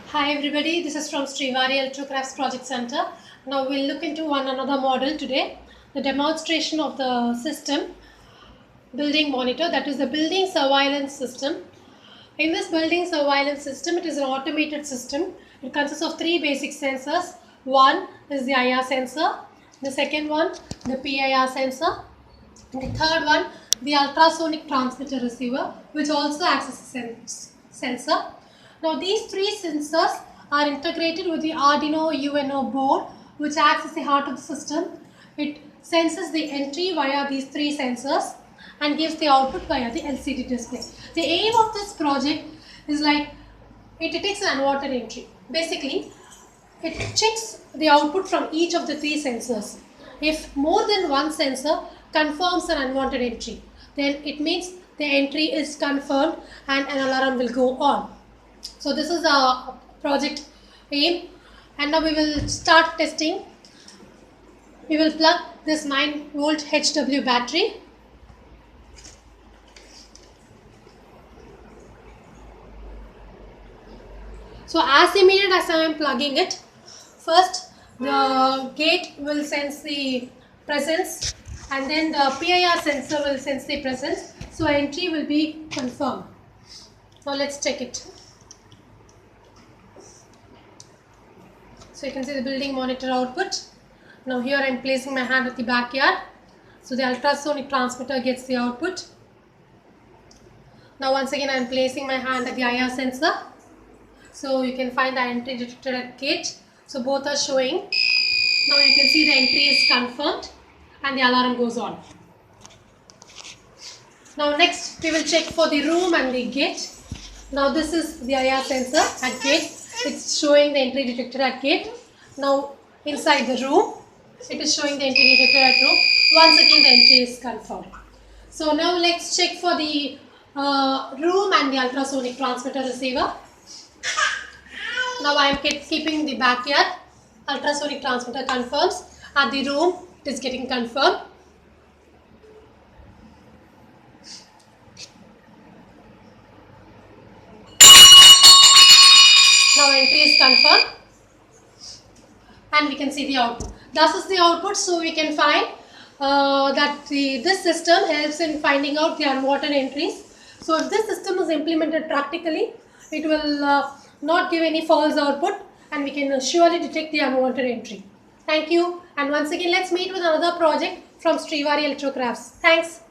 Hi everybody, this is from Srivari Electrocrafts Project Center. Now we'll look into another model today, the demonstration of the system building monitor, that is the building surveillance system. In this building surveillance system, it is an automated system. It consists of three basic sensors. One is the IR sensor, the second one the PIR sensor, and the third one the ultrasonic transmitter receiver, which also acts as a sensor. Now these three sensors are integrated with the Arduino UNO board, which acts as the heart of the system. It senses the entry via these three sensors and gives the output via the LCD display. The aim of this project is like it detects an unwanted entry. Basically, it checks the output from each of the three sensors. If more than one sensor confirms an unwanted entry, then it means the entry is confirmed and an alarm will go on. So this is a project aim, and now we will start testing. We will plug this 9-volt HW battery. So as immediate as I am plugging it, first the gate will sense the presence and then the PIR sensor will sense the presence. So entry will be confirmed. Now let's check it. So you can see the building monitor output. Now here I am placing my hand at the backyard. So the ultrasonic transmitter gets the output. Now once again I am placing my hand at the IR sensor. So you can find the entry detected at gate. So both are showing. Now you can see the entry is confirmed and the alarm goes on. Now next we will check for the room and the gate. Now this is the IR sensor at gate. It's showing the entry detected at gate. Now inside the room, it is showing the entry detected at room. Once again the entry is confirmed. So now let's check for the room and the ultrasonic transmitter receiver. Now I am keeping the backyard. Ultrasonic transmitter confirms. At the room, it is getting confirmed. Now entry is confirmed and we can see the output. Thus is the output, so we can find that this system helps in finding out the unwanted entries. So if this system is implemented practically, it will not give any false output and we can surely detect the unwanted entry. Thank you, and once again let's meet with another project from Srivari Electrocrafts. Thanks.